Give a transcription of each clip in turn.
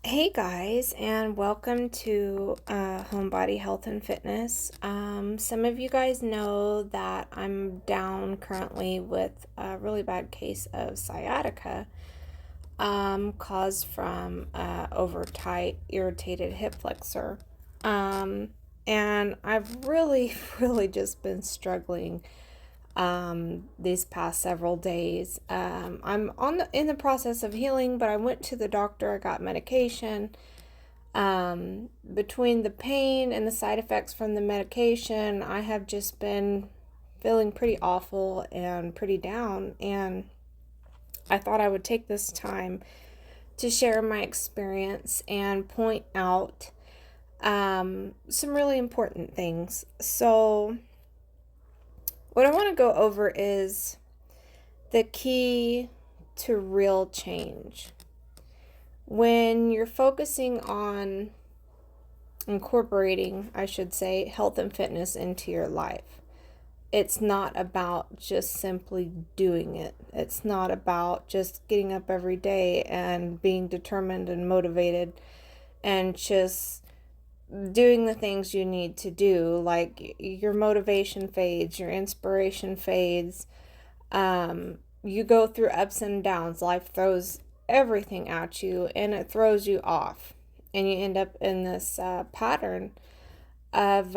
Hey guys, and welcome to Homebody Health and Fitness. Some of you guys know that I'm down currently with a really bad case of sciatica, caused from over tight, irritated hip flexor. Um, and I've really, really just been struggling these past several days. I'm in the process of healing, but I went to the doctor. I got medication. Between the pain and the side effects from the medication, I have just been feeling pretty awful and pretty down. And I thought I would take this time to share my experience and point out some really important things. So, what I want to go over is the key to real change. When you're focusing on incorporating, I should say, health and fitness into your life, it's not about just simply doing it. It's not about just getting up every day and being determined and motivated and just doing the things you need to do. Like your motivation fades, your inspiration fades. You go through ups and downs. Life throws everything at you and it throws you off. And you end up in this pattern of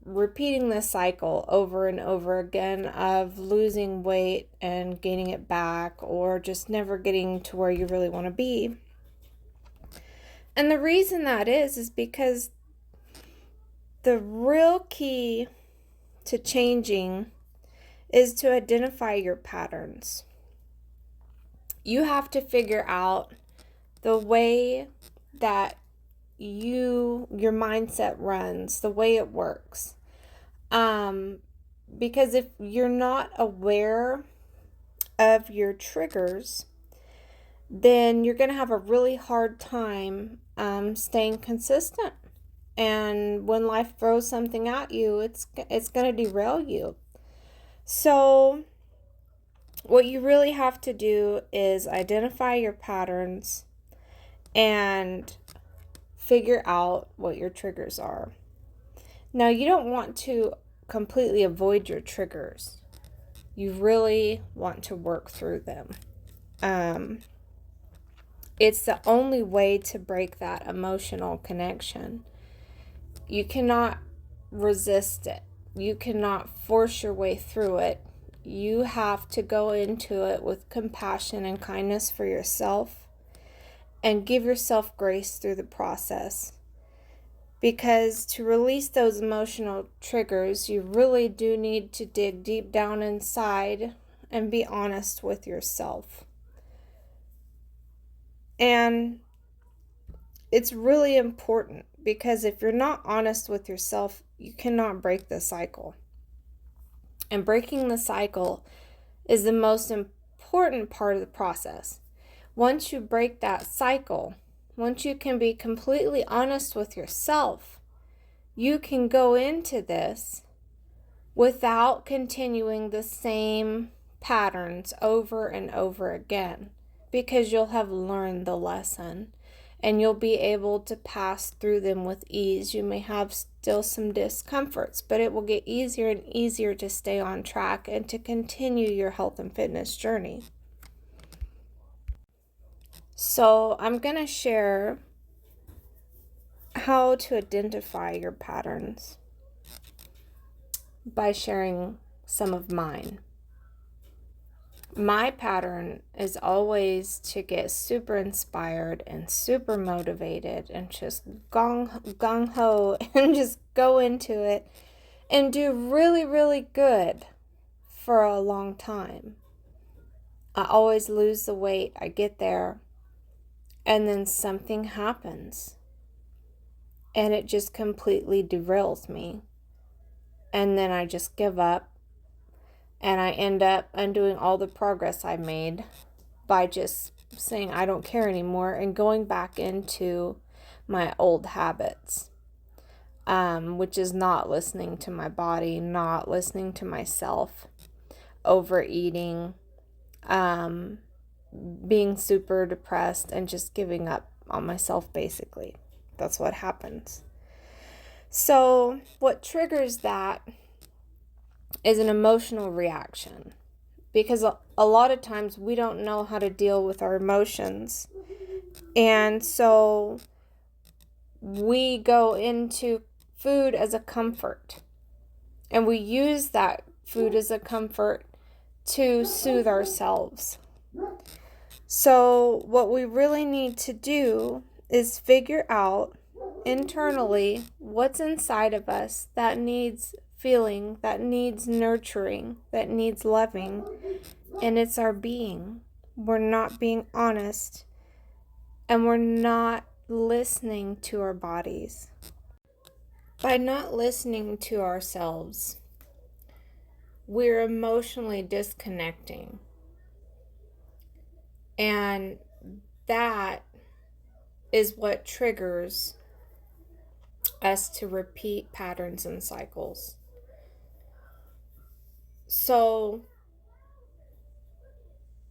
repeating this cycle over and over again of losing weight and gaining it back, or just never getting to where you really want to be. And the reason that is because the real key to changing is to identify your patterns. You have to figure out the way that your mindset runs, the way it works. Because if you're not aware of your triggers, then you're going to have a really hard time staying consistent. And when life throws something at you, it's going to derail you. So what you really have to do is identify your patterns and figure out what your triggers are. Now, you don't want to completely avoid your triggers. You really want to work through them. It's the only way to break that emotional connection. You cannot resist it. You cannot force your way through it. You have to go into it with compassion and kindness for yourself and give yourself grace through the process. Because to release those emotional triggers, you really do need to dig deep down inside and be honest with yourself. And it's really important because if you're not honest with yourself, you cannot break the cycle. And breaking the cycle is the most important part of the process. Once you break that cycle, once you can be completely honest with yourself, you can go into this without continuing the same patterns over and over again, because you'll have learned the lesson and you'll be able to pass through them with ease. You may have still some discomforts, but it will get easier and easier to stay on track and to continue your health and fitness journey. So I'm going to share how to identify your patterns by sharing some of mine. My pattern is always to get super inspired and super motivated and just gung ho and just go into it and do really, really good for a long time. I always lose the weight. I get there and then something happens and it just completely derails me. And then I just give up. And I end up undoing all the progress I made by just saying I don't care anymore and going back into my old habits, which is not listening to my body, not listening to myself, overeating, being super depressed, and just giving up on myself, basically. That's what happens. So what triggers that is an emotional reaction, because a lot of times we don't know how to deal with our emotions. And so we go into food as a comfort, and we use that food as a comfort to soothe ourselves. So what we really need to do is figure out internally what's inside of us that needs feeling, that needs nurturing, that needs loving, and it's our being. We're not being honest, and we're not listening to our bodies. By not listening to ourselves, we're emotionally disconnecting. And that is what triggers us to repeat patterns and cycles. So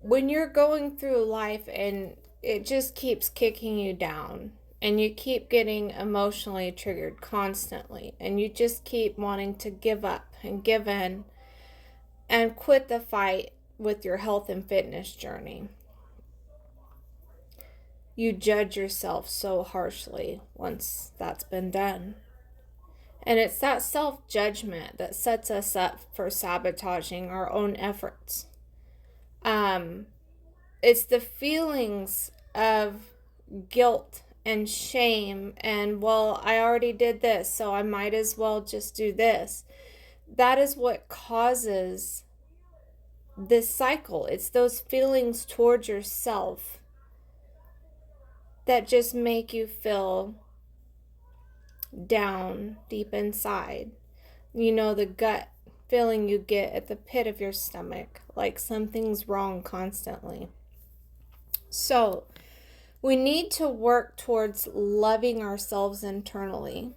when you're going through life and it just keeps kicking you down, and you keep getting emotionally triggered constantly, and you just keep wanting to give up and give in and quit the fight with your health and fitness journey, you judge yourself so harshly once that's been done. And it's that self-judgment that sets us up for sabotaging our own efforts. It's the feelings of guilt and shame and, well, I already did this, so I might as well just do this. That is what causes this cycle. It's those feelings towards yourself that just make you feel down deep inside. You know, the gut feeling you get at the pit of your stomach, like something's wrong constantly. So we need to work towards loving ourselves internally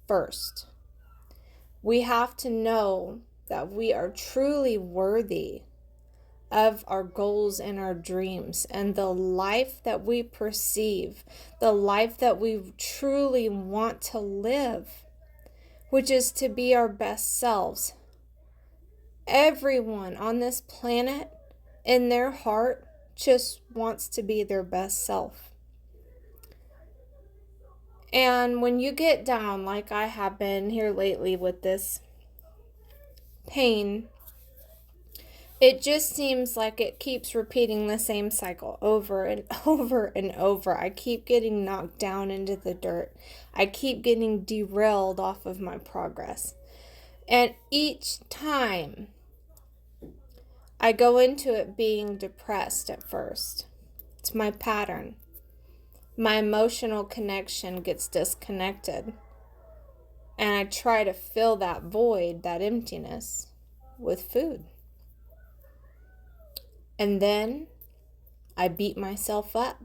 first. We have to know that we are truly worthy of our goals and our dreams and the life that we perceive, the life that we truly want to live, which is to be our best selves. Everyone on this planet, in their heart, just wants to be their best self. And when you get down, like I have been here lately with this pain, it just seems like it keeps repeating the same cycle over and over and over. I keep getting knocked down into the dirt. I keep getting derailed off of my progress. And each time I go into it being depressed at first. It's my pattern. My emotional connection gets disconnected. And I try to fill that void, that emptiness, with food. And then I beat myself up.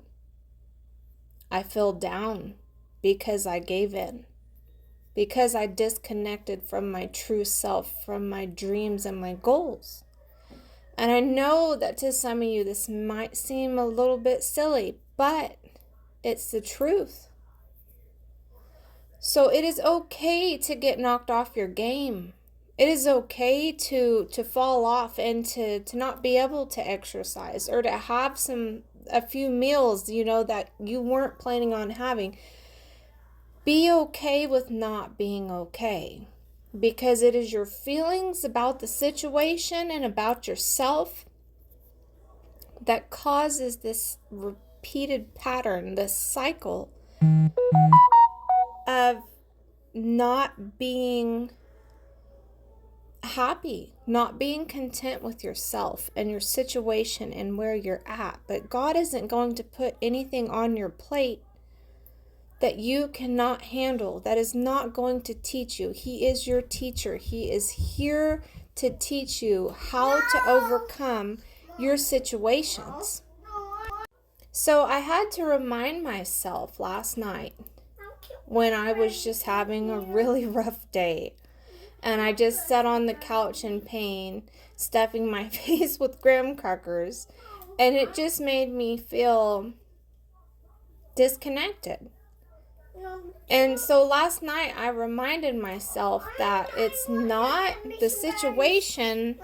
I feel down because I gave in. Because I disconnected from my true self, from my dreams and my goals. And I know that to some of you this might seem a little bit silly, but it's the truth. So it is okay to get knocked off your game. It is okay to fall off and to not be able to exercise, or to have a few meals, that you weren't planning on having. Be okay with not being okay, because it is your feelings about the situation and about yourself that causes this repeated pattern, this cycle of not being happy, not being content with yourself and your situation and where you're at. But God isn't going to put anything on your plate that you cannot handle, that is not going to teach you. He is your teacher. He is here to teach you how to overcome your situations. So I had to remind myself last night when I was just having a really rough day, and I just sat on the couch in pain, stuffing my face with graham crackers, and it just made me feel disconnected. And so last night I reminded myself that it's not the situation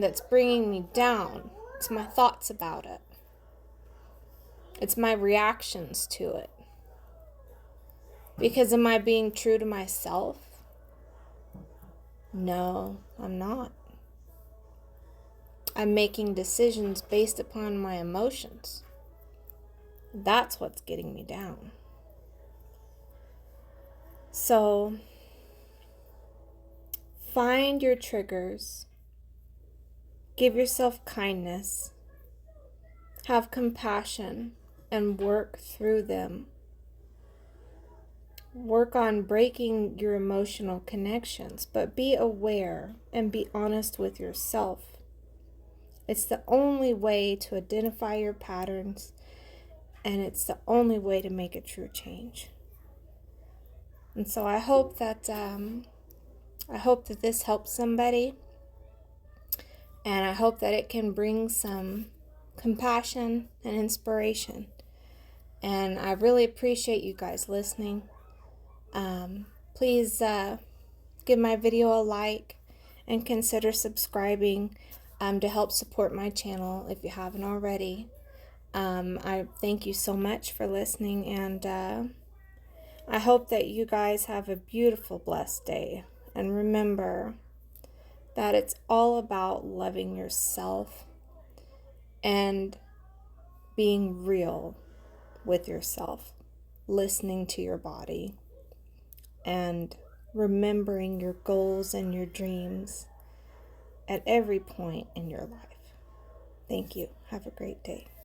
that's bringing me down. It's my thoughts about it. It's my reactions to it. Because am I being true to myself? No, I'm not. I'm making decisions based upon my emotions. That's what's getting me down. So, find your triggers. Give yourself kindness. Have compassion and work through them. Work on breaking your emotional connections, but be aware and be honest with yourself. It's the only way to identify your patterns, and it's the only way to make a true change. And so I hope that this helps somebody, and I hope that it can bring some compassion and inspiration. And I really appreciate you guys listening. Please give my video a like and consider subscribing to help support my channel if you haven't already. I thank you so much for listening, and I hope that you guys have a beautiful, blessed day. And remember that it's all about loving yourself and being real with yourself, listening to your body, and remembering your goals and your dreams at every point in your life. Thank you. Have a great day.